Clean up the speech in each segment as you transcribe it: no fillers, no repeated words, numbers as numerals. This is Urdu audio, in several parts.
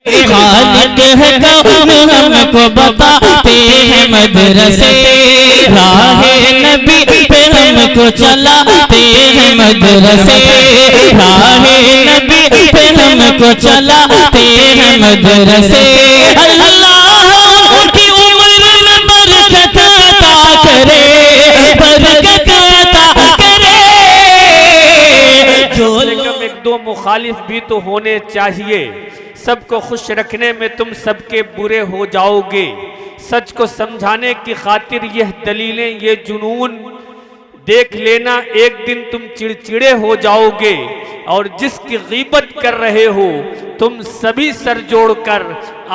خالق ہے کون ہم کو بتاتے ہیں مدرسے، راہ نبی پہ ہم کو چلاتے ہیں مدرسے، راہ نبی پہ ہم کو چلاتے ہیں مدرسے۔ اللہ کی عمر میں برکت عطا کرے، برکت عطا کرے۔ لیکن ایک دو مخالف بھی تو ہونے چاہیے، سب کو خوش رکھنے میں تم سب کے برے ہو جاؤ گے، سچ کو سمجھانے کی خاطر یہ دلیلیں یہ جنون دیکھ لینا، ایک دن تم چڑچڑے ہو جاؤ گے، اور جس کی غیبت کر رہے ہو تم سبھی سر جوڑ کر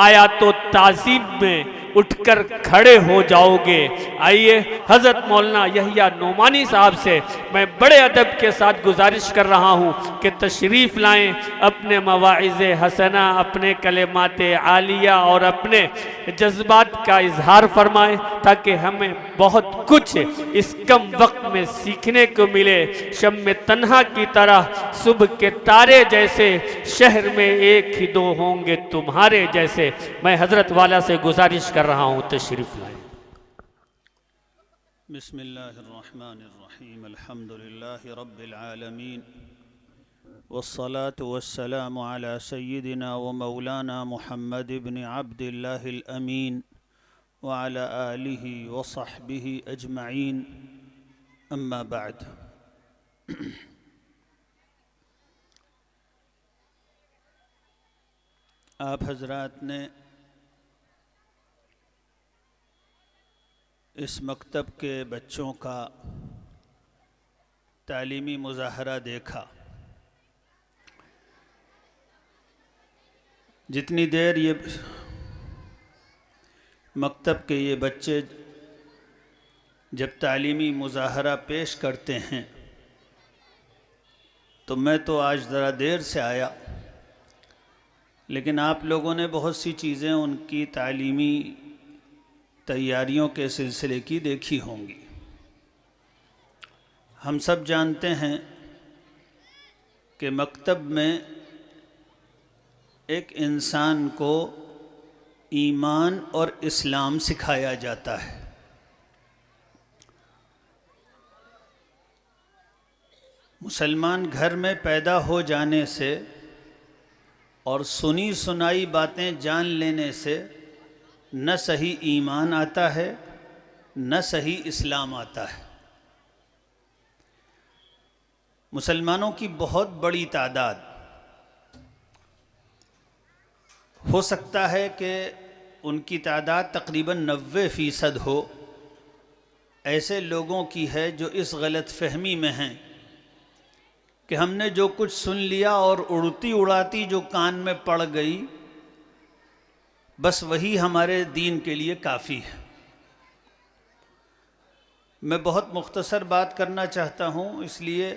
آیات و تعظیم میں اٹھ کر کھڑے ہو جاؤ گے۔ آئیے حضرت مولانا یحییٰ نعمانی صاحب سے میں بڑے ادب کے ساتھ گزارش کر رہا ہوں کہ تشریف لائیں، اپنے مواعظ حسنہ، اپنے کلمات عالیہ اور اپنے جذبات کا اظہار فرمائیں، تاکہ ہمیں بہت کچھ اس کم وقت میں سیکھنے کو ملے۔ شمع تنہا کی طرح صبح کے تارے جیسے، شہر میں ایک ہی دو ہوں گے تمہارے جیسے۔ میں حضرت والا سے گزارش کر رہا ہوں تشریف لائیں۔ بسم اللہ الرحمن الرحیم، الحمدللہ رب العالمین، والصلاة والسلام على سیدنا ومولانا محمد بن عبد اللہ الامین وعلى آلہ وصحبہ اجمعین، اما بعد۔ آپ حضرات نے اس مکتب کے بچوں کا تعلیمی مظاہرہ دیکھا۔ جتنی دیر یہ مکتب کے یہ بچے جب تعلیمی مظاہرہ پیش کرتے ہیں تو میں تو آج ذرا دیر سے آیا، لیکن آپ لوگوں نے بہت سی چیزیں ان کی تعلیمی تیاریوں کے سلسلے کی دیکھی ہوں گی۔ ہم سب جانتے ہیں کہ مکتب میں ایک انسان کو ایمان اور اسلام سکھایا جاتا ہے۔ مسلمان گھر میں پیدا ہو جانے سے اور سنی سنائی باتیں جان لینے سے نہ صحیح ایمان آتا ہے نہ صحیح اسلام آتا ہے۔ مسلمانوں کی بہت بڑی تعداد، ہو سکتا ہے کہ ان کی تعداد تقریباً 90% ہو، ایسے لوگوں کی ہے جو اس غلط فہمی میں ہیں کہ ہم نے جو کچھ سن لیا اور اڑتی اڑاتی جو کان میں پڑ گئی بس وہی ہمارے دین کے لیے کافی ہے۔ میں بہت مختصر بات کرنا چاہتا ہوں، اس لیے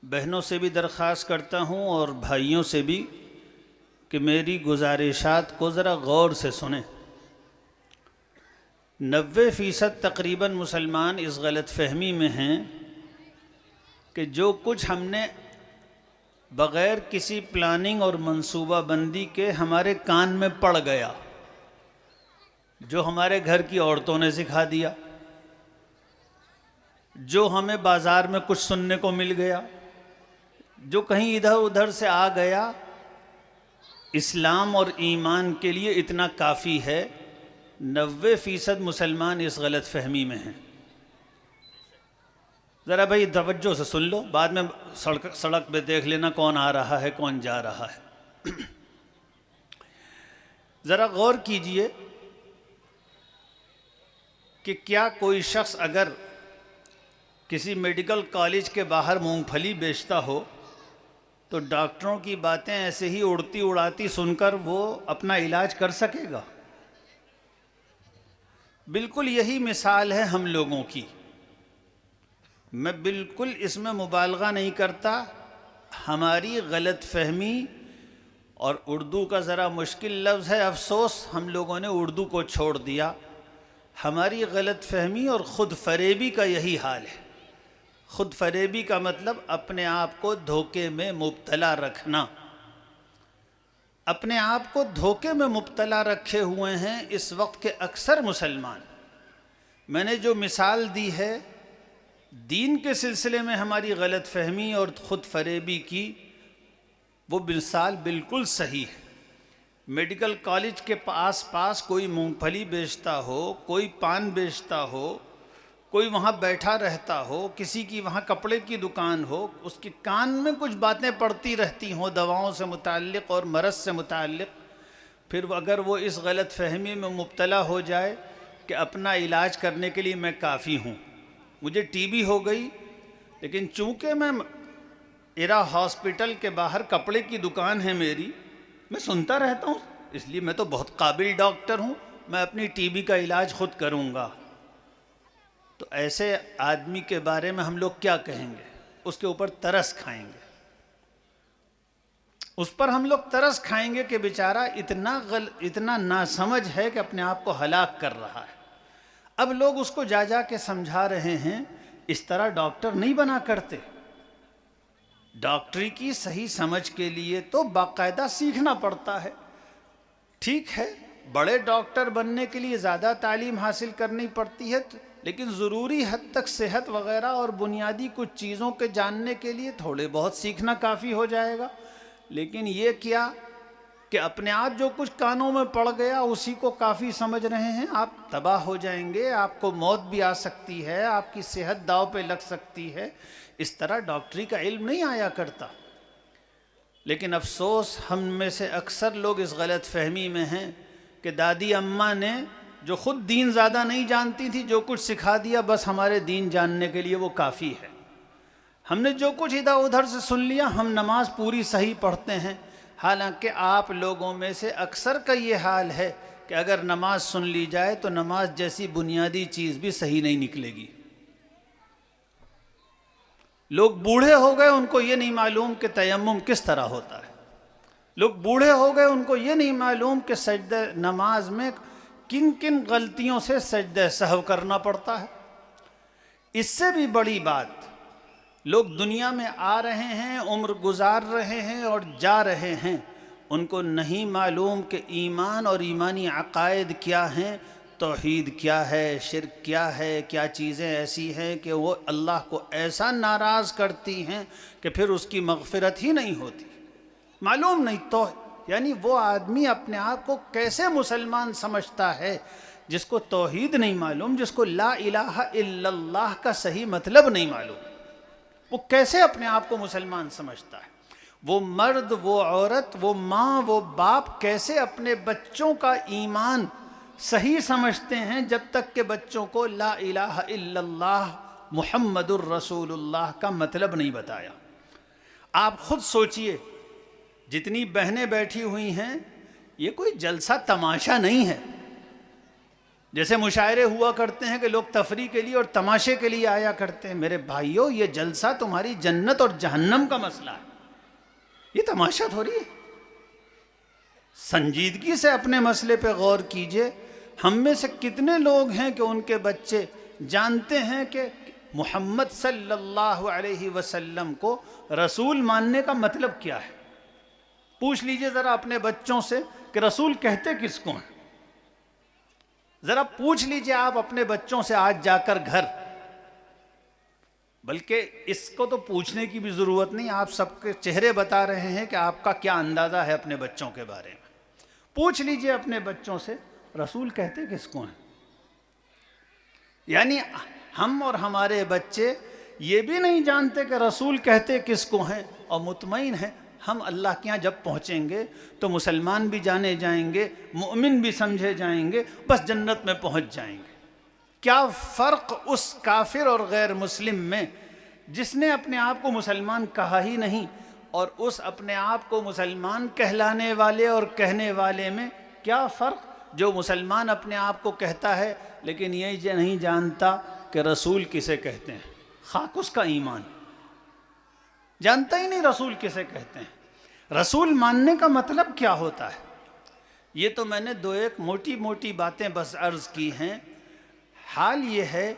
بہنوں سے بھی درخواست کرتا ہوں اور بھائیوں سے بھی کہ میری گزارشات کو ذرا غور سے سنیں۔ 90% تقریباً مسلمان اس غلط فہمی میں ہیں کہ جو کچھ ہم نے بغیر کسی پلاننگ اور منصوبہ بندی کے ہمارے کان میں پڑ گیا، جو ہمارے گھر کی عورتوں نے سکھا دیا، جو ہمیں بازار میں کچھ سننے کو مل گیا، جو کہیں ادھر ادھر سے آ گیا، اسلام اور ایمان کے لیے اتنا کافی ہے۔ 90% مسلمان اس غلط فہمی میں ہیں۔ ذرا بھائی توجہ سے سن لو، بعد میں سڑک پہ دیکھ لینا کون آ رہا ہے کون جا رہا ہے۔ ذرا غور کیجئے کہ کیا کوئی شخص اگر کسی میڈیکل کالج کے باہر مونگ پھلی بیچتا ہو تو ڈاکٹروں کی باتیں ایسے ہی اڑتی اڑاتی سن کر وہ اپنا علاج کر سکے گا؟ بالکل یہی مثال ہے ہم لوگوں کی۔ میں بالکل اس میں مبالغہ نہیں کرتا، ہماری غلط فہمی، اور اردو کا ذرا مشکل لفظ ہے، افسوس ہم لوگوں نے اردو کو چھوڑ دیا۔ ہماری غلط فہمی اور خود فریبی کا یہی حال ہے۔ خود فریبی کا مطلب اپنے آپ کو دھوکے میں مبتلا رکھنا۔ اپنے آپ کو دھوکے میں مبتلا رکھے ہوئے ہیں اس وقت کے اکثر مسلمان۔ میں نے جو مثال دی ہے دین کے سلسلے میں ہماری غلط فہمی اور خود فریبی کی، وہ مثال بالکل صحیح ہے۔ میڈیکل کالج کے آس پاس کوئی مونگ پھلی بیچتا ہو، کوئی پان بیچتا ہو، کوئی وہاں بیٹھا رہتا ہو، کسی کی وہاں کپڑے کی دکان ہو، اس کے کان میں کچھ باتیں پڑتی رہتی ہوں دواؤں سے متعلق اور مرض سے متعلق، پھر اگر وہ اس غلط فہمی میں مبتلا ہو جائے کہ اپنا علاج کرنے کے لیے میں کافی ہوں، مجھے ٹی بی ہو گئی لیکن چونکہ میں ایرا ہاسپٹل کے باہر کپڑے کی دکان ہے میری، میں سنتا رہتا ہوں، اس لیے میں تو بہت قابل ڈاکٹر ہوں، میں اپنی ٹی بی کا علاج خود کروں گا۔ تو ایسے آدمی کے بارے میں ہم لوگ کیا کہیں گے؟ اس کے اوپر ترس کھائیں گے، اس پر ہم لوگ ترس کھائیں گے کہ بیچارہ اتنا ناسمجھ ہے کہ اپنے آپ کو ہلاک کر رہا ہے۔ اب لوگ اس کو جا جا کے سمجھا رہے ہیں اس طرح ڈاکٹر نہیں بنا کرتے۔ ڈاکٹری کی صحیح سمجھ کے لیے تو باقاعدہ سیکھنا پڑتا ہے۔ ٹھیک ہے، بڑے ڈاکٹر بننے کے لیے زیادہ تعلیم حاصل کرنی پڑتی ہے، لیکن ضروری حد تک صحت وغیرہ اور بنیادی کچھ چیزوں کے جاننے کے لیے تھوڑے بہت سیکھنا کافی ہو جائے گا۔ لیکن یہ کیا کہ اپنے آپ جو کچھ کانوں میں پڑ گیا اسی کو کافی سمجھ رہے ہیں، آپ تباہ ہو جائیں گے، آپ کو موت بھی آ سکتی ہے، آپ کی صحت داؤ پہ لگ سکتی ہے۔ اس طرح ڈاکٹری کا علم نہیں آیا کرتا۔ لیکن افسوس ہم میں سے اکثر لوگ اس غلط فہمی میں ہیں کہ دادی اماں نے جو خود دین زیادہ نہیں جانتی تھی جو کچھ سکھا دیا، بس ہمارے دین جاننے کے لیے وہ کافی ہے۔ ہم نے جو کچھ ادھر ادھر سے سن لیا، ہم نماز پوری صحیح پڑھتے ہیں، حالانکہ آپ لوگوں میں سے اکثر کا یہ حال ہے کہ اگر نماز سن لی جائے تو نماز جیسی بنیادی چیز بھی صحیح نہیں نکلے گی۔ لوگ بوڑھے ہو گئے، ان کو یہ نہیں معلوم کہ تیمم کس طرح ہوتا ہے۔ لوگ بوڑھے ہو گئے، ان کو یہ نہیں معلوم کہ سجدہ نماز میں کن کن غلطیوں سے سجدہ سہو کرنا پڑتا ہے۔ اس سے بھی بڑی بات، لوگ دنیا میں آ رہے ہیں، عمر گزار رہے ہیں اور جا رہے ہیں، ان کو نہیں معلوم کہ ایمان اور ایمانی عقائد کیا ہیں، توحید کیا ہے، شرک کیا ہے، کیا چیزیں ایسی ہیں کہ وہ اللہ کو ایسا ناراض کرتی ہیں کہ پھر اس کی مغفرت ہی نہیں ہوتی۔ معلوم نہیں تو یعنی وہ آدمی اپنے آپ کو کیسے مسلمان سمجھتا ہے جس کو توحید نہیں معلوم، جس کو لا الہ الا اللہ کا صحیح مطلب نہیں معلوم، وہ کیسے اپنے آپ کو مسلمان سمجھتا ہے؟ وہ مرد، وہ عورت، وہ ماں، وہ باپ کیسے اپنے بچوں کا ایمان صحیح سمجھتے ہیں جب تک کہ بچوں کو لا الہ الا اللہ محمد الرسول اللہ کا مطلب نہیں بتایا؟ آپ خود سوچئے، جتنی بہنیں بیٹھی ہوئی ہیں یہ کوئی جلسہ تماشا نہیں ہے۔ جیسے مشاعرے ہوا کرتے ہیں کہ لوگ تفریح کے لیے اور تماشے کے لیے آیا کرتے ہیں، میرے بھائیوں یہ جلسہ تمہاری جنت اور جہنم کا مسئلہ ہے، یہ تماشا تھوڑی ہے۔ سنجیدگی سے اپنے مسئلے پہ غور کیجئے۔ ہم میں سے کتنے لوگ ہیں کہ ان کے بچے جانتے ہیں کہ محمد صلی اللہ علیہ وسلم کو رسول ماننے کا مطلب کیا ہے؟ پوچھ لیجئے ذرا اپنے بچوں سے کہ رسول کہتے کس کو ہیں؟ ذرا پوچھ لیجئے آپ اپنے بچوں سے آج جا کر گھر، بلکہ اس کو تو پوچھنے کی بھی ضرورت نہیں، آپ سب کے چہرے بتا رہے ہیں کہ آپ کا کیا اندازہ ہے اپنے بچوں کے بارے میں۔ پوچھ لیجئے اپنے بچوں سے رسول کہتے کس کو ہیں؟ یعنی ہم اور ہمارے بچے یہ بھی نہیں جانتے کہ رسول کہتے کس کو ہیں، اور مطمئن ہیں ہم اللہ کے یہاں جب پہنچیں گے تو مسلمان بھی جانے جائیں گے، مومن بھی سمجھے جائیں گے، بس جنت میں پہنچ جائیں گے۔ کیا فرق اس کافر اور غیر مسلم میں جس نے اپنے آپ کو مسلمان کہا ہی نہیں، اور اس اپنے آپ کو مسلمان کہلانے والے اور کہنے والے میں کیا فرق جو مسلمان اپنے آپ کو کہتا ہے لیکن یہ نہیں جانتا کہ رسول کسے کہتے ہیں؟ خاک اس کا ایمان، جانتا ہی نہیں رسول کسے کہتے ہیں۔ رسول ماننے کا مطلب کیا ہوتا ہے؟ یہ تو میں نے دو ایک موٹی موٹی باتیں بس عرض کی ہیں۔ حال یہ ہے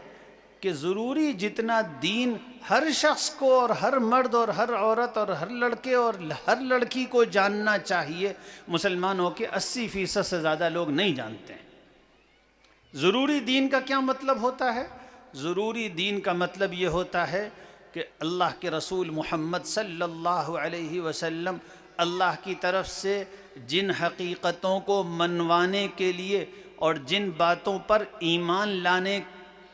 کہ ضروری جتنا دین ہر شخص کو اور ہر مرد اور ہر عورت اور ہر لڑکے اور ہر لڑکی کو جاننا چاہیے، مسلمانوں کے 80% سے زیادہ لوگ نہیں جانتے ہیں۔ ضروری دین کا کیا مطلب ہوتا ہے؟ ضروری دین کا مطلب یہ ہوتا ہے کہ اللہ کے رسول محمد صلی اللہ علیہ وسلم اللہ کی طرف سے جن حقیقتوں کو منوانے کے لیے اور جن باتوں پر ایمان لانے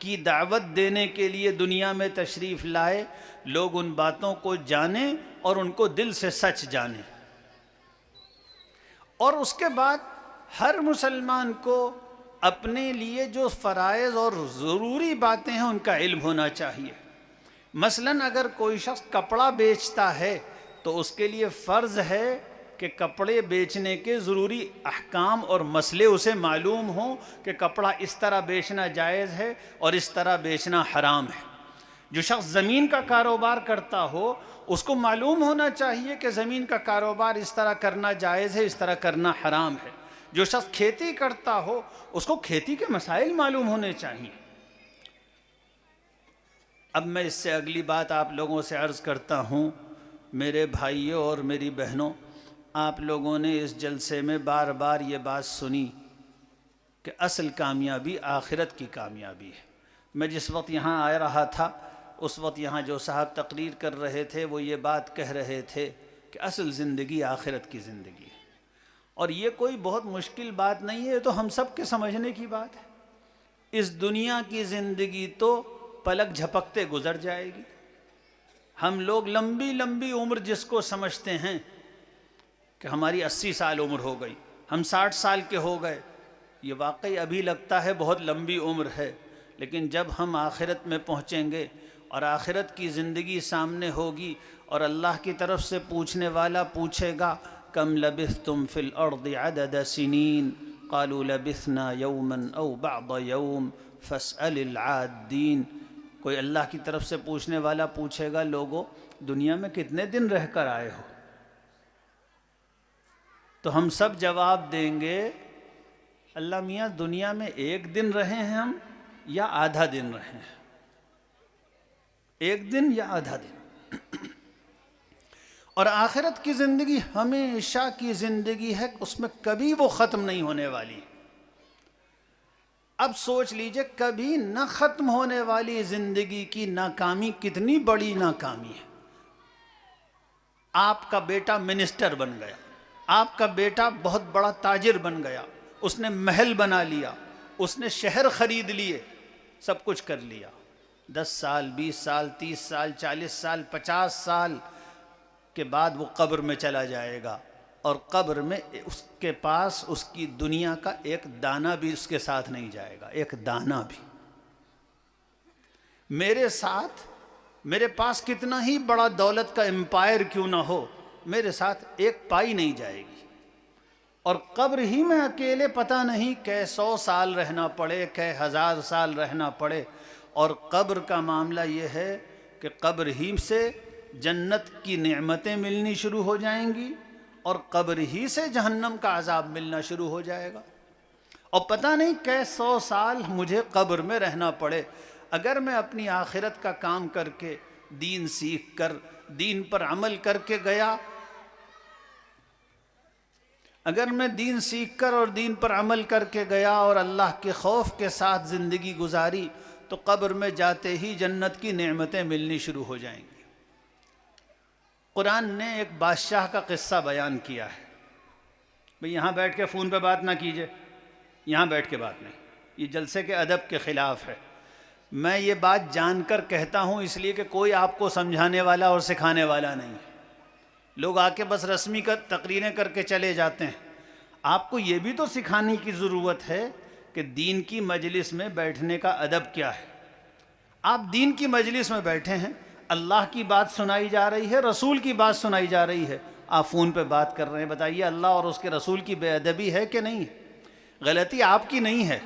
کی دعوت دینے کے لیے دنیا میں تشریف لائے، لوگ ان باتوں کو جانیں اور ان کو دل سے سچ جانیں، اور اس کے بعد ہر مسلمان کو اپنے لیے جو فرائض اور ضروری باتیں ہیں ان کا علم ہونا چاہیے۔ مثلاً اگر کوئی شخص کپڑا بیچتا ہے تو اس کے لیے فرض ہے کہ کپڑے بیچنے کے ضروری احکام اور مسئلے اسے معلوم ہوں کہ کپڑا اس طرح بیچنا جائز ہے اور اس طرح بیچنا حرام ہے۔ جو شخص زمین کا کاروبار کرتا ہو اس کو معلوم ہونا چاہیے کہ زمین کا کاروبار اس طرح کرنا جائز ہے، اس طرح کرنا حرام ہے۔ جو شخص کھیتی کرتا ہو اس کو کھیتی کے مسائل معلوم ہونے چاہیے۔ اب میں اس سے اگلی بات آپ لوگوں سے عرض کرتا ہوں، میرے بھائیوں اور میری بہنوں، آپ لوگوں نے اس جلسے میں بار بار یہ بات سنی کہ اصل کامیابی آخرت کی کامیابی ہے۔ میں جس وقت یہاں آ رہا تھا اس وقت یہاں جو صاحب تقریر کر رہے تھے وہ یہ بات کہہ رہے تھے کہ اصل زندگی آخرت کی زندگی ہے، اور یہ کوئی بہت مشکل بات نہیں ہے، یہ تو ہم سب کے سمجھنے کی بات ہے۔ اس دنیا کی زندگی تو پلک جھپکتے گزر جائے گی۔ ہم لوگ لمبی لمبی عمر جس کو سمجھتے ہیں کہ ہماری 80 سال عمر ہو گئی، ہم 60 سال کے ہو گئے، یہ واقعی ابھی لگتا ہے بہت لمبی عمر ہے، لیکن جب ہم آخرت میں پہنچیں گے اور آخرت کی زندگی سامنے ہوگی اور اللہ کی طرف سے پوچھنے والا پوچھے گا کم لبثتم فی الارض عدد سنین قالوا لبثنا یوما او بعض یوم فاسأل العادین۔ کوئی اللہ کی طرف سے پوچھنے والا پوچھے گا لوگوں دنیا میں کتنے دن رہ کر آئے ہو؟ تو ہم سب جواب دیں گے اللہ میاں دنیا میں 1 دن رہے ہیں ہم یا آدھا دن رہے ہیں، 1 دن یا آدھا دن۔ اور آخرت کی زندگی ہمیشہ کی زندگی ہے، اس میں کبھی وہ ختم نہیں ہونے والی۔ اب سوچ لیجئے کبھی نہ ختم ہونے والی زندگی کی ناکامی کتنی بڑی ناکامی ہے۔ آپ کا بیٹا منسٹر بن گیا، آپ کا بیٹا بہت بڑا تاجر بن گیا، اس نے محل بنا لیا، اس نے شہر خرید لیے، سب کچھ کر لیا۔ 10 سال 20 سال 30 سال 40 سال 50 سال کے بعد وہ قبر میں چلا جائے گا، اور قبر میں اس کے پاس اس کی دنیا کا ایک دانہ بھی اس کے ساتھ نہیں جائے گا، ایک دانہ بھی۔ میرے ساتھ میرے پاس کتنا ہی بڑا دولت کا امپائر کیوں نہ ہو، میرے ساتھ ایک پائی نہیں جائے گی، اور قبر ہی میں اکیلے پتہ نہیں کہ 100 سال رہنا پڑے کہ 1000 سال رہنا پڑے۔ اور قبر کا معاملہ یہ ہے کہ قبر ہی سے جنت کی نعمتیں ملنی شروع ہو جائیں گی اور قبر ہی سے جہنم کا عذاب ملنا شروع ہو جائے گا، اور پتہ نہیں کہ 100 سال مجھے قبر میں رہنا پڑے۔ اگر میں اپنی آخرت کا کام کر کے دین سیکھ کر دین پر عمل کر کے گیا، اگر میں دین سیکھ کر اور دین پر عمل کر کے گیا اور اللہ کے خوف کے ساتھ زندگی گزاری، تو قبر میں جاتے ہی جنت کی نعمتیں ملنی شروع ہو جائیں گی۔ قرآن نے ایک بادشاہ کا قصہ بیان کیا ہے۔ بھئی یہاں بیٹھ کے فون پہ بات نہ کیجئے، یہاں بیٹھ کے بات نہیں، یہ جلسے کے ادب کے خلاف ہے۔ میں یہ بات جان کر کہتا ہوں اس لیے کہ کوئی آپ کو سمجھانے والا اور سکھانے والا نہیں ہے۔ لوگ آ کے بس رسمی تقریریں کر کے چلے جاتے ہیں۔ آپ کو یہ بھی تو سکھانے کی ضرورت ہے کہ دین کی مجلس میں بیٹھنے کا ادب کیا ہے۔ آپ دین کی مجلس میں بیٹھے ہیں، اللہ کی بات سنائی جا رہی ہے، رسول کی بات سنائی جا رہی ہے، آپ فون پہ بات کر رہے ہیں۔ بتائیے اللہ اور اس کے رسول کی بے ادبی ہے کہ نہیں ہے؟ غلطی آپ کی نہیں ہے،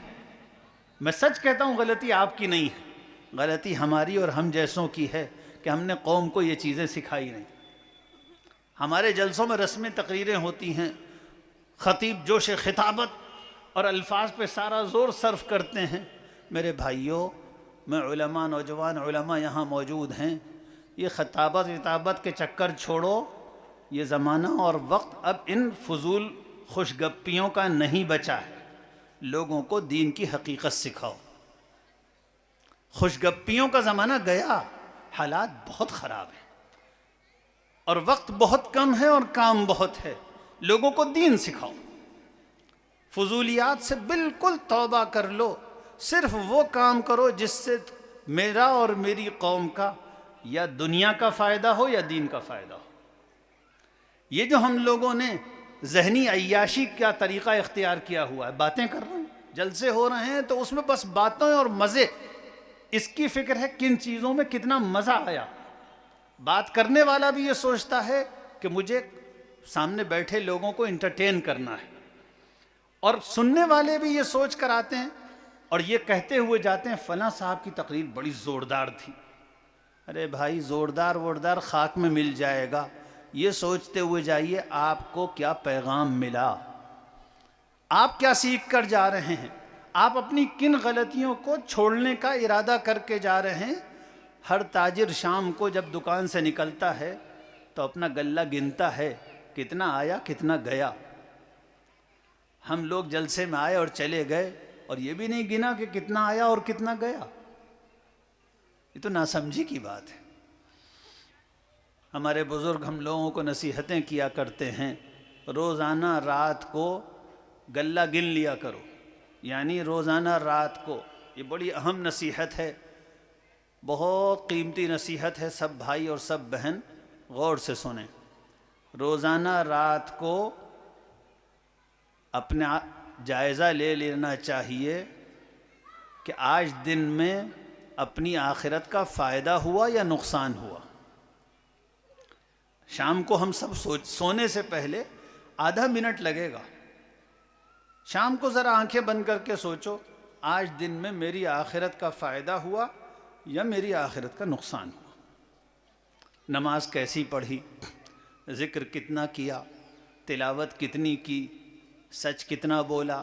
میں سچ کہتا ہوں غلطی آپ کی نہیں ہے، غلطی ہماری اور ہم جیسوں کی ہے کہ ہم نے قوم کو یہ چیزیں سکھائی نہیں۔ ہمارے جلسوں میں رسمی تقریریں ہوتی ہیں، خطیب جوش خطابت اور الفاظ پہ سارا زور صرف کرتے ہیں۔ میرے بھائیوں، میں علماء، نوجوان علماء یہاں موجود ہیں، یہ خطابت وطابت کے چکر چھوڑو. یہ زمانہ اور وقت اب ان فضول خوش گپیوں کا نہیں بچا ہے. لوگوں کو دین کی حقیقت سکھاؤ. خوش گپیوں کا زمانہ گیا. حالات بہت خراب ہیں اور وقت بہت کم ہے اور کام بہت ہے. لوگوں کو دین سکھاؤ. فضولیات سے بالکل توبہ کر لو. صرف وہ کام کرو جس سے میرا اور میری قوم کا یا دنیا کا فائدہ ہو یا دین کا فائدہ ہو. یہ جو ہم لوگوں نے ذہنی عیاشی کا طریقہ اختیار کیا ہوا ہے، باتیں کر رہے ہیں، جلسے ہو رہے ہیں تو اس میں بس باتیں اور مزے. اس کی فکر ہے کن چیزوں میں کتنا مزہ آیا. بات کرنے والا بھی یہ سوچتا ہے کہ مجھے سامنے بیٹھے لوگوں کو انٹرٹین کرنا ہے، اور سننے والے بھی یہ سوچ کر آتے ہیں اور یہ کہتے ہوئے جاتے ہیں فلاں صاحب کی تقریر بڑی زوردار تھی. ارے بھائی زوردار ووردار خاک میں مل جائے گا. یہ سوچتے ہوئے جائیے آپ کو کیا پیغام ملا، آپ کیا سیکھ کر جا رہے ہیں، آپ اپنی کن غلطیوں کو چھوڑنے کا ارادہ کر کے جا رہے ہیں. ہر تاجر شام کو جب دکان سے نکلتا ہے تو اپنا غلہ گنتا ہے کتنا آیا کتنا گیا. ہم لوگ جلسے میں آئے اور چلے گئے اور یہ بھی نہیں گنا کہ کتنا آیا اور کتنا گیا. یہ تو ناسمجھی کی بات ہے. ہمارے بزرگ ہم لوگوں کو نصیحتیں کیا کرتے ہیں روزانہ رات کو غلہ گن لیا کرو. یعنی روزانہ رات کو، یہ بڑی اہم نصیحت ہے، بہت قیمتی نصیحت ہے. سب بھائی اور سب بہن غور سے سنیں. روزانہ رات کو اپنا جائزہ لے لینا چاہیے کہ آج دن میں اپنی آخرت کا فائدہ ہوا یا نقصان ہوا. شام کو ہم سب سونے سے پہلے آدھا منٹ لگے گا. شام کو ذرا آنکھیں بند کر کے سوچو آج دن میں میری آخرت کا فائدہ ہوا یا میری آخرت کا نقصان ہوا. نماز کیسی پڑھی، ذکر کتنا کیا، تلاوت کتنی کی، سچ کتنا بولا،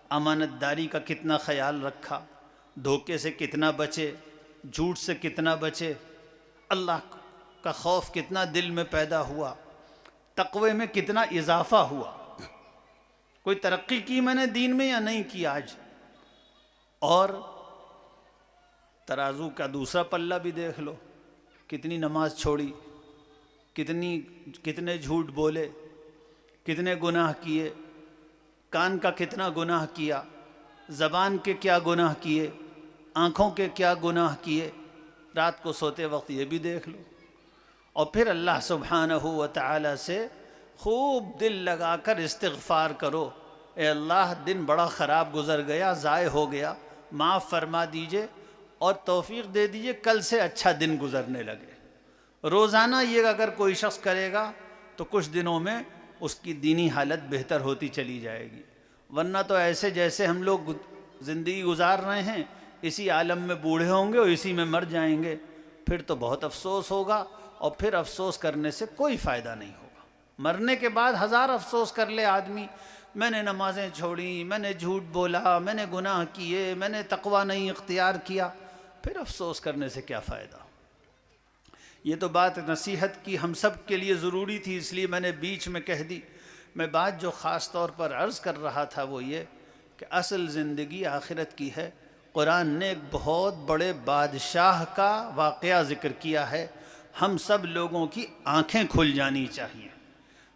امانت داری کا کتنا خیال رکھا، دھوکے سے کتنا بچے، جھوٹ سے کتنا بچے، اللہ کا خوف کتنا دل میں پیدا ہوا، تقوی میں کتنا اضافہ ہوا. کوئی ترقی کی میں نے دین میں یا نہیں کی آج. اور ترازو کا دوسرا پلہ بھی دیکھ لو، کتنی نماز چھوڑی، کتنے جھوٹ بولے، کتنے گناہ کیے، کان کا کتنا گناہ کیا، زبان کے کیا گناہ کیے، آنکھوں کے کیا گناہ کیے. رات کو سوتے وقت یہ بھی دیکھ لو. اور پھر اللہ سبحانہ و تعالی سے خوب دل لگا کر استغفار کرو. اے اللہ دن بڑا خراب گزر گیا، ضائع ہو گیا، معاف فرما دیجئے اور توفیق دے دیجئے کل سے اچھا دن گزرنے لگے. روزانہ یہ اگر کوئی شخص کرے گا تو کچھ دنوں میں اس کی دینی حالت بہتر ہوتی چلی جائے گی. ورنہ تو ایسے جیسے ہم لوگ زندگی گزار رہے ہیں اسی عالم میں بوڑھے ہوں گے اور اسی میں مر جائیں گے. پھر تو بہت افسوس ہوگا اور پھر افسوس کرنے سے کوئی فائدہ نہیں ہوگا. مرنے کے بعد ہزار افسوس کر لے آدمی، میں نے نمازیں چھوڑی، میں نے جھوٹ بولا، میں نے گناہ کیے، میں نے تقوی نہیں اختیار کیا، پھر افسوس کرنے سے کیا فائدہ. یہ تو بات نصیحت کی ہم سب کے لیے ضروری تھی، اس لیے میں نے بیچ میں کہہ دی. میں بات جو خاص طور پر عرض کر رہا تھا وہ یہ کہ اصل زندگی آخرت کی ہے. قرآن نے ایک بہت بڑے بادشاہ کا واقعہ ذکر کیا ہے. ہم سب لوگوں کی آنکھیں کھل جانی چاہیے.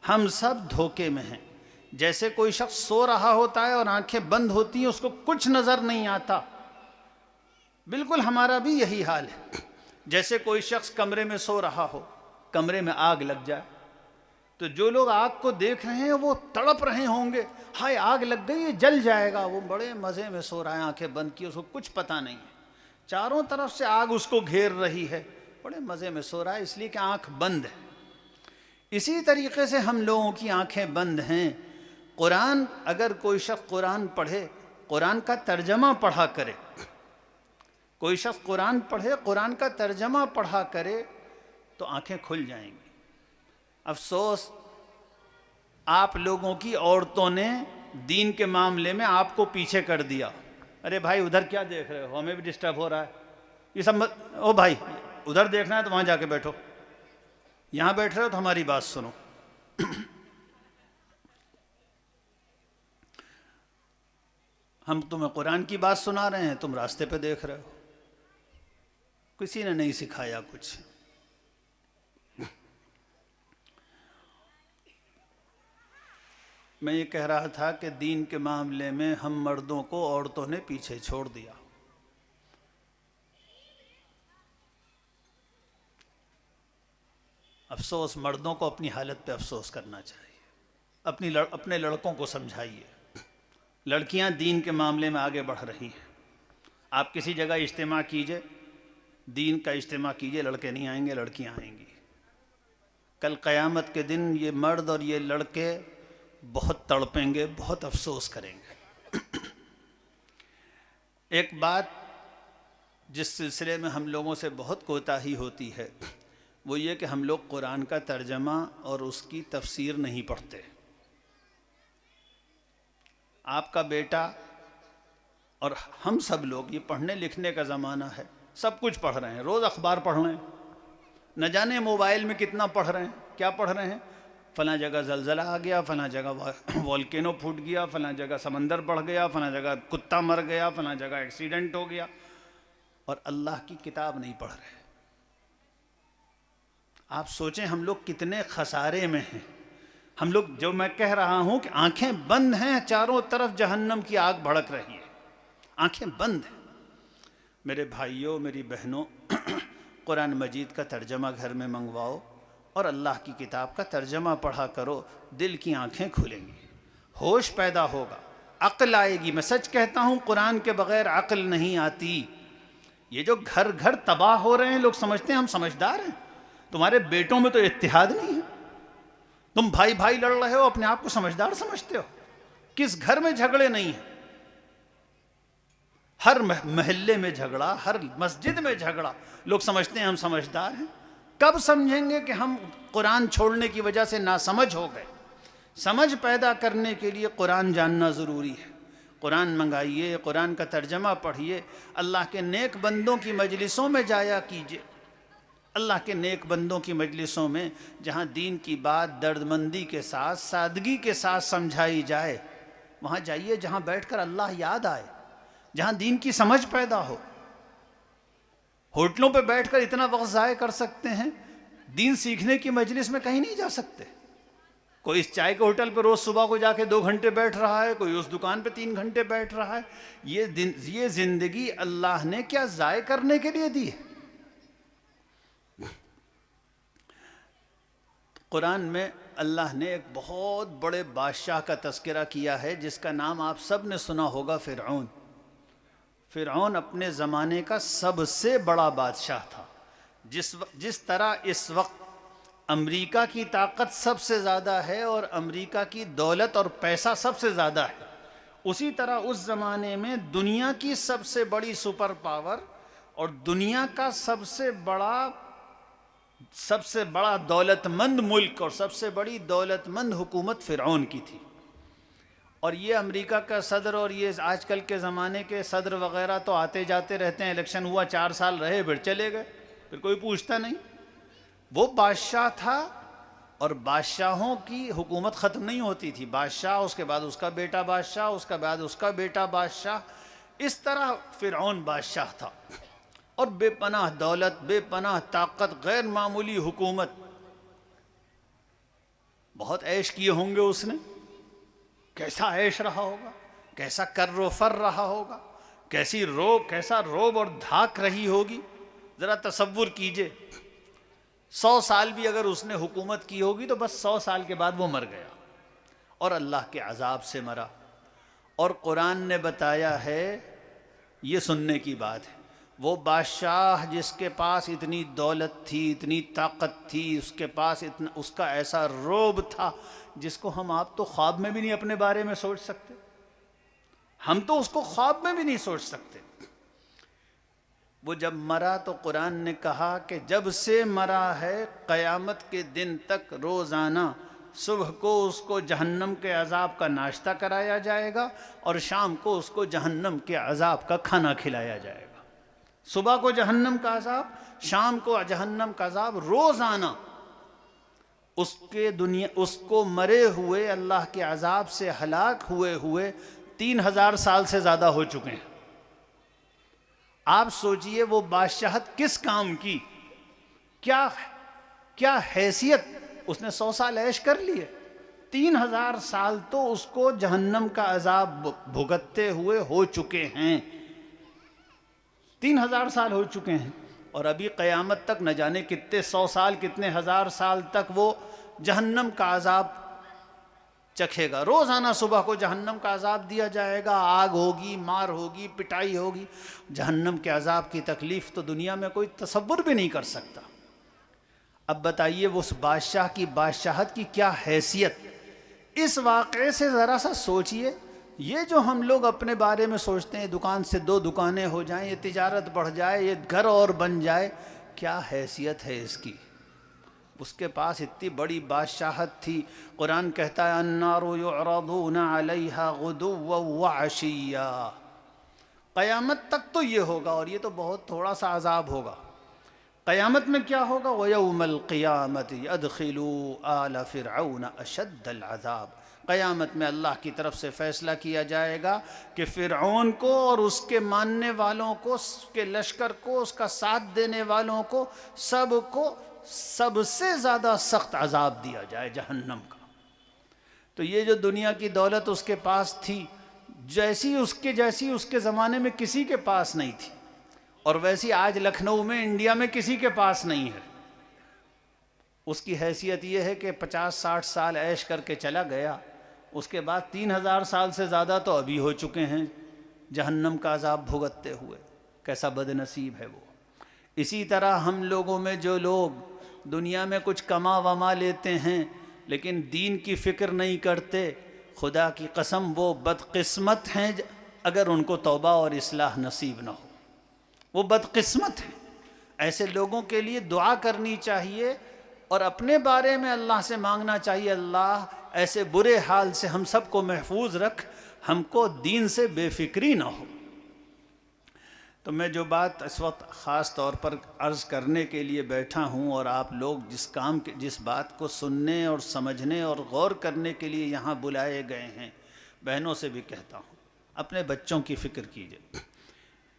ہم سب دھوکے میں ہیں. جیسے کوئی شخص سو رہا ہوتا ہے اور آنکھیں بند ہوتی ہیں، اس کو کچھ نظر نہیں آتا. بالکل ہمارا بھی یہی حال ہے. جیسے کوئی شخص کمرے میں سو رہا ہو، کمرے میں آگ لگ جائے تو جو لوگ آگ کو دیکھ رہے ہیں وہ تڑپ رہے ہوں گے، ہائے آگ لگ گئی یہ جل جائے گا. وہ بڑے مزے میں سو رہا ہے، آنکھیں بند کی، اس کو کچھ پتہ نہیں ہے. چاروں طرف سے آگ اس کو گھیر رہی ہے، بڑے مزے میں سو رہا ہے اس لیے کہ آنکھ بند ہے. اسی طریقے سے ہم لوگوں کی آنکھیں بند ہیں. قرآن اگر کوئی شخص قرآن پڑھے، قرآن کا ترجمہ پڑھا کرے، کوئی شخص قرآن پڑھے، قرآن کا ترجمہ پڑھا کرے تو آنکھیں کھل جائیں گی. افسوس آپ لوگوں کی عورتوں نے دین کے معاملے میں آپ کو پیچھے کر دیا. ارے بھائی ادھر کیا دیکھ رہے ہو، ہمیں بھی ڈسٹرب ہو رہا ہے. یہ سب او بھائی ادھر دیکھنا ہے تو وہاں جا کے بیٹھو، یہاں بیٹھ رہے ہو تو ہماری بات سنو۔ ہم تمہیں قرآن کی بات سنا رہے ہیں، تم راستے پہ دیکھ رہے ہو، کسی نے نہیں سکھایا کچھ۔ میں یہ کہہ رہا تھا کہ دین کے معاملے میں ہم مردوں کو عورتوں نے پیچھے چھوڑ دیا۔ افسوس، مردوں کو اپنی حالت پہ افسوس کرنا چاہیے، اپنے لڑکوں کو سمجھائیے۔ لڑکیاں دین کے معاملے میں آگے بڑھ رہی ہیں۔ آپ کسی جگہ اجتماع کیجئے، دین کا اجتماع کیجئے، لڑکے نہیں آئیں گے، لڑکیاں آئیں گی۔ کل قیامت کے دن یہ مرد اور یہ لڑکے بہت تڑپیں گے، بہت افسوس کریں گے۔ ایک بات جس سلسلے میں ہم لوگوں سے بہت کوتاہی ہوتی ہے وہ یہ کہ ہم لوگ قرآن کا ترجمہ اور اس کی تفسیر نہیں پڑھتے۔ آپ کا بیٹا اور ہم سب لوگ، یہ پڑھنے لکھنے کا زمانہ ہے، سب کچھ پڑھ رہے ہیں، روز اخبار پڑھ رہے ہیں، نہ جانے موبائل میں کتنا پڑھ رہے ہیں، کیا پڑھ رہے ہیں، فلاں جگہ زلزلہ آ گیا، فلاں جگہ والکینو پھوٹ گیا، فلاں جگہ سمندر بڑھ گیا، فلاں جگہ کتا مر گیا، فلاں جگہ ایکسیڈنٹ ہو گیا، اور اللہ کی کتاب نہیں پڑھ رہے۔ آپ سوچیں ہم لوگ کتنے خسارے میں ہیں۔ ہم لوگ، جو میں کہہ رہا ہوں کہ آنکھیں بند ہیں، چاروں طرف جہنم کی آگ بھڑک رہی ہے، آنکھیں بند ہیں۔ میرے بھائیوں، میری بہنوں، قرآن مجید کا ترجمہ گھر میں منگواؤ اور اللہ کی کتاب کا ترجمہ پڑھا کرو، دل کی آنکھیں کھلیں گی، ہوش پیدا ہوگا، عقل آئے گی۔ میں سچ کہتا ہوں، قرآن کے بغیر عقل نہیں آتی۔ یہ جو گھر گھر تباہ ہو رہے ہیں، لوگ سمجھتے ہیں ہم سمجھدار ہیں۔ تمہارے بیٹوں میں تو اتحاد نہیں ہے، تم بھائی بھائی لڑ رہے ہو، اپنے آپ کو سمجھدار سمجھتے ہو۔ کس گھر میں جھگڑے نہیں ہیں؟ ہر محلے میں جھگڑا، ہر مسجد میں جھگڑا، لوگ سمجھتے ہیں ہم سمجھدار ہیں۔ کب سمجھیں گے کہ ہم قرآن چھوڑنے کی وجہ سے ناسمجھ ہو گئے؟ سمجھ پیدا کرنے کے لیے قرآن جاننا ضروری ہے۔ قرآن منگائیے، قرآن کا ترجمہ پڑھیے، اللہ کے نیک بندوں کی مجلسوں میں جایا کیجیے، اللہ کے نیک بندوں کی مجلسوں میں جہاں دین کی بات درد مندی کے ساتھ، سادگی کے ساتھ سمجھائی جائے، وہاں جائیے جہاں بیٹھ کر اللہ یاد آئے، جہاں دین کی سمجھ پیدا ہو۔ ہوٹلوں پہ بیٹھ کر اتنا وقت ضائع کر سکتے ہیں، دین سیکھنے کی مجلس میں کہیں نہیں جا سکتے۔ کوئی اس چائے کے ہوٹل پہ روز صبح کو جا کے 2 گھنٹے بیٹھ رہا ہے، کوئی اس دکان پہ 3 گھنٹے بیٹھ رہا ہے۔ یہ زندگی اللہ نے کیا ضائع کرنے کے لیے دی ہے؟ قرآن میں اللہ نے ایک بہت بڑے بادشاہ کا تذکرہ کیا ہے جس کا نام آپ سب نے سنا ہوگا، فرعون۔ فرعون اپنے زمانے کا سب سے بڑا بادشاہ تھا۔ جس طرح اس وقت امریکہ کی طاقت سب سے زیادہ ہے اور امریکہ کی دولت اور پیسہ سب سے زیادہ ہے، اسی طرح اس زمانے میں دنیا کی سب سے بڑی سپر پاور اور دنیا کا سب سے بڑا دولت مند ملک اور سب سے بڑی دولت مند حکومت فرعون کی تھی۔ اور یہ امریکہ کا صدر اور یہ آج کل کے زمانے کے صدر وغیرہ تو آتے جاتے رہتے ہیں، الیکشن ہوا 4 سال رہے پھر چلے گئے، پھر کوئی پوچھتا نہیں۔ وہ بادشاہ تھا اور بادشاہوں کی حکومت ختم نہیں ہوتی تھی، بادشاہ، اس کے بعد اس کا بیٹا بادشاہ، اس کے بعد اس کا بیٹا بادشاہ، اس طرح فرعون بادشاہ تھا، اور بے پناہ دولت، بے پناہ طاقت، غیر معمولی حکومت۔ بہت عیش کیے ہوں گے اس نے، کیسا عیش رہا ہوگا، کیسا کر و فر رہا ہوگا، کیسا روب اور دھاک رہی ہوگی، ذرا تصور کیجئے۔ 100 سال بھی اگر اس نے حکومت کی ہوگی تو بس 100 سال کے بعد وہ مر گیا اور اللہ کے عذاب سے مرا۔ اور قرآن نے بتایا ہے، یہ سننے کی بات ہے، وہ بادشاہ جس کے پاس اتنی دولت تھی، اتنی طاقت تھی، اس کے پاس اس کا ایسا روب تھا جس کو ہم آپ تو خواب میں بھی نہیں اپنے بارے میں سوچ سکتے، ہم تو اس کو خواب میں بھی نہیں سوچ سکتے۔ وہ جب مرا تو قرآن نے کہا کہ جب سے مرا ہے قیامت کے دن تک روزانہ صبح کو اس کو جہنم کے عذاب کا ناشتہ کرایا جائے گا اور شام کو اس کو جہنم کے عذاب کا کھانا کھلایا جائے گا۔ صبح کو جہنم کا عذاب، شام کو جہنم کا عذاب، روزانہ اس کو مرے ہوئے اللہ کے عذاب سے ہلاک ہوئے 3000 سال سے زیادہ ہو چکے ہیں۔ آپ سوچئے وہ بادشاہت کس کام کی، کیا حیثیت، اس نے 100 سال عیش کر لیے، 3000 سال تو اس کو جہنم کا عذاب بھگتتے ہوئے ہو چکے ہیں، 3000 سال ہو چکے ہیں، اور ابھی قیامت تک نہ جانے کتنے 100 سال کتنے 1000 سال تک وہ جہنم کا عذاب چکھے گا۔ روزانہ صبح کو جہنم کا عذاب دیا جائے گا، آگ ہوگی، مار ہوگی، پٹائی ہوگی۔ جہنم کے عذاب کی تکلیف تو دنیا میں کوئی تصور بھی نہیں کر سکتا۔ اب بتائیے اس بادشاہ کی بادشاہت کی کیا حیثیت، اس واقعے سے ذرا سا سوچئے۔ یہ جو ہم لوگ اپنے بارے میں سوچتے ہیں دکان سے 2 دکانیں ہو جائیں، یہ تجارت بڑھ جائے، یہ گھر اور بن جائے، کیا حیثیت ہے اس کی؟ اس کے پاس اتنی بڑی بادشاہت تھی۔ قرآن کہتا ہے النار یعرضون علیہا غدوا وعشیا، قیامت تک تو یہ ہوگا، اور یہ تو بہت تھوڑا سا عذاب ہوگا۔ قیامت میں کیا ہوگا؟ وَيَوْمَ الْقِيَامَةِ ادْخِلُوا آلَ فِرْعَوْنَ أَشَدَّ الْعَذَابِ، قیامت میں اللہ کی طرف سے فیصلہ کیا جائے گا کہ فرعون کو اور اس کے ماننے والوں کو، اس کے لشکر کو، اس کا ساتھ دینے والوں کو، سب سے زیادہ سخت عذاب دیا جائے جہنم کا۔ تو یہ جو دنیا کی دولت اس کے پاس تھی، جیسی اس کے زمانے میں کسی کے پاس نہیں تھی، اور ویسی آج لکھنؤ میں، انڈیا میں کسی کے پاس نہیں ہے۔ اس کی حیثیت یہ ہے کہ 50-60 سال عیش کر کے چلا گیا، اس کے بعد 3000 سال سے زیادہ تو ابھی ہو چکے ہیں جہنم کا عذاب بھگتتے ہوئے۔ کیسا بد نصیب ہے وہ۔ اسی طرح ہم لوگوں میں جو لوگ دنیا میں کچھ کما وما لیتے ہیں لیکن دین کی فکر نہیں کرتے، خدا کی قسم وہ بدقسمت ہیں اگر ان کو توبہ اور اصلاح نصیب نہ ہو، وہ بدقسمت ہیں۔ ایسے لوگوں کے لیے دعا کرنی چاہیے اور اپنے بارے میں اللہ سے مانگنا چاہیے، اللہ ایسے برے حال سے ہم سب کو محفوظ رکھ، ہم کو دین سے بے فکری نہ ہو۔ تو میں جو بات اس وقت خاص طور پر عرض کرنے کے لیے بیٹھا ہوں، اور آپ لوگ جس بات کو سننے اور سمجھنے اور غور کرنے کے لیے یہاں بلائے گئے ہیں، بہنوں سے بھی کہتا ہوں اپنے بچوں کی فکر کیجیے۔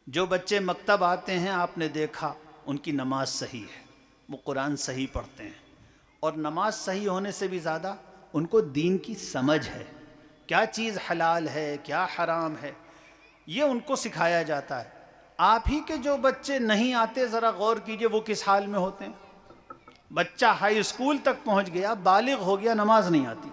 جو بچے مکتب آتے ہیں آپ نے دیکھا ان کی نماز صحیح ہے، وہ قرآن صحیح پڑھتے ہیں، اور نماز صحیح ہونے سے بھی زیادہ ان کو دین کی سمجھ ہے، کیا چیز حلال ہے کیا حرام ہے، یہ ان کو سکھایا جاتا ہے۔ آپ ہی کے جو بچے نہیں آتے ذرا غور کیجئے وہ کس حال میں ہوتے ہیں۔ بچہ ہائی اسکول تک پہنچ گیا، بالغ ہو گیا، نماز نہیں آتی،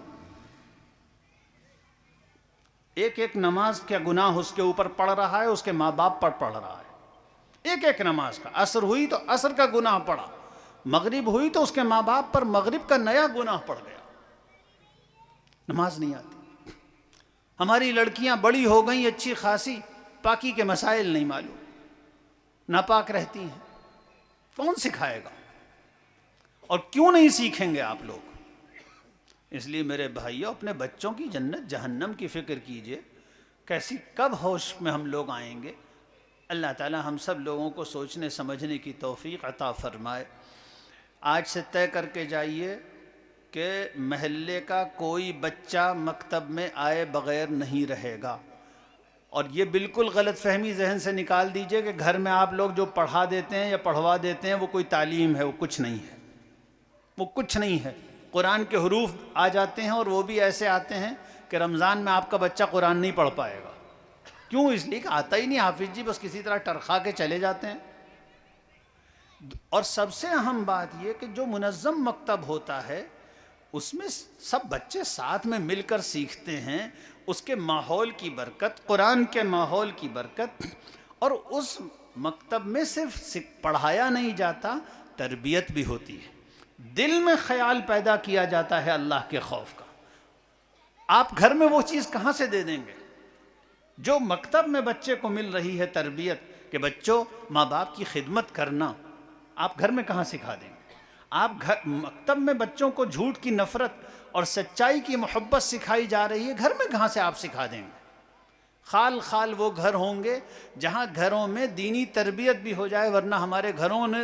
ایک نماز کا گناہ اس کے اوپر پڑ رہا ہے، اس کے ماں باپ پر پڑ رہا ہے، ایک نماز کا۔ عصر ہوئی تو عصر کا گناہ پڑا، مغرب ہوئی تو اس کے ماں باپ پر مغرب کا نیا گناہ پڑ گیا، نماز نہیں آتی۔ ہماری لڑکیاں بڑی ہو گئیں اچھی خاصی، پاکی کے مسائل نہیں معلوم، ناپاک رہتی ہیں، کون سکھائے گا؟ اور کیوں نہیں سیکھیں گے آپ لوگ؟ اس لیے میرے بھائیوں اپنے بچوں کی جنت جہنم کی فکر کیجئے، کب ہوش میں ہم لوگ آئیں گے؟ اللہ تعالی ہم سب لوگوں کو سوچنے سمجھنے کی توفیق عطا فرمائے۔ آج سے طے کر کے جائیے کہ محلے کا کوئی بچہ مکتب میں آئے بغیر نہیں رہے گا، اور یہ بالکل غلط فہمی ذہن سے نکال دیجئے کہ گھر میں آپ لوگ جو پڑھا دیتے ہیں یا پڑھوا دیتے ہیں وہ کوئی تعلیم ہے، وہ کچھ نہیں ہے، وہ کچھ نہیں ہے۔ قرآن کے حروف آ جاتے ہیں، اور وہ بھی ایسے آتے ہیں کہ رمضان میں آپ کا بچہ قرآن نہیں پڑھ پائے گا۔ کیوں؟ اس لیے کہ آتا ہی نہیں، حافظ جی بس کسی طرح ٹرخا کے چلے جاتے ہیں۔ اور سب سے اہم بات یہ کہ جو منظم مکتب ہوتا ہے اس میں سب بچے ساتھ میں مل کر سیکھتے ہیں، اس کے ماحول کی برکت، قرآن کے ماحول کی برکت، اور اس مکتب میں صرف پڑھایا نہیں جاتا، تربیت بھی ہوتی ہے، دل میں خیال پیدا کیا جاتا ہے اللہ کے خوف کا۔ آپ گھر میں وہ چیز کہاں سے دے دیں گے جو مکتب میں بچے کو مل رہی ہے تربیت، کہ بچوں ماں باپ کی خدمت کرنا، آپ گھر میں کہاں سکھا دیں گے؟ آپ مکتب میں بچوں کو جھوٹ کی نفرت اور سچائی کی محبت سکھائی جا رہی ہے، گھر میں کہاں سے آپ سکھا دیں گے؟ خال خال وہ گھر ہوں گے جہاں گھروں میں دینی تربیت بھی ہو جائے، ورنہ ہمارے گھروں نے،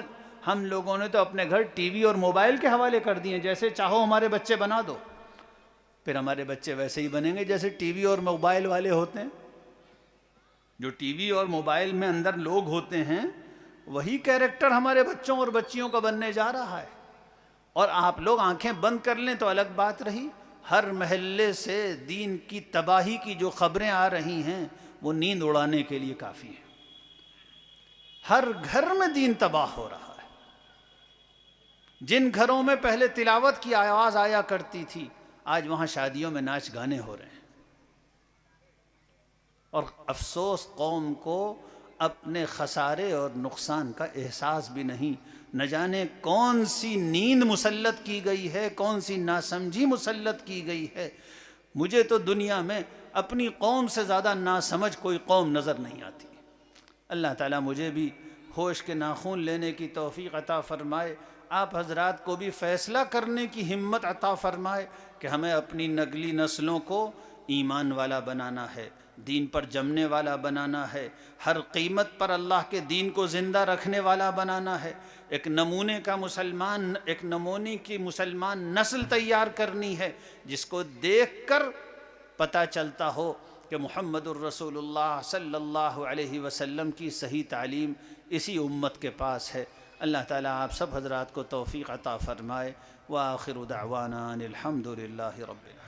ہم لوگوں نے تو اپنے گھر ٹی وی اور موبائل کے حوالے کر دیے، جیسے چاہو ہمارے بچے بنا دو، پھر ہمارے بچے ویسے ہی بنیں گے جیسے ٹی وی اور موبائل والے ہوتے ہیں۔ جو ٹی وی اور موبائل میں اندر لوگ ہوتے ہیں وہی کیریکٹر ہمارے بچوں اور بچیوں کا بننے جا رہا ہے۔ اور آپ لوگ آنکھیں بند کر لیں تو الگ بات رہی، ہر محلے سے دین کی تباہی کی جو خبریں آ رہی ہیں وہ نیند اڑانے کے لیے کافی ہیں۔ ہر گھر میں دین تباہ ہو رہا ہے۔ جن گھروں میں پہلے تلاوت کی آواز آیا کرتی تھی آج وہاں شادیوں میں ناچ گانے ہو رہے ہیں۔ اور افسوس قوم کو اپنے خسارے اور نقصان کا احساس بھی نہیں، نہ جانے کون سی نیند مسلط کی گئی ہے، کون سی ناسمجھی مسلط کی گئی ہے۔ مجھے تو دنیا میں اپنی قوم سے زیادہ ناسمجھ کوئی قوم نظر نہیں آتی۔ اللہ تعالیٰ مجھے بھی ہوش کے ناخن لینے کی توفیق عطا فرمائے، آپ حضرات کو بھی فیصلہ کرنے کی ہمت عطا فرمائے کہ ہمیں اپنی نگلی نسلوں کو ایمان والا بنانا ہے، دین پر جمنے والا بنانا ہے، ہر قیمت پر اللہ کے دین کو زندہ رکھنے والا بنانا ہے، ایک نمونے کا مسلمان، ایک نمونے کی مسلمان نسل تیار کرنی ہے جس کو دیکھ کر پتہ چلتا ہو کہ محمد الرسول اللہ صلی اللہ علیہ وسلم کی صحیح تعلیم اسی امت کے پاس ہے۔ اللہ تعالیٰ آپ سب حضرات کو توفیق عطا فرمائے۔ وآخر دعوانا ان الحمد للہ رب العالمین۔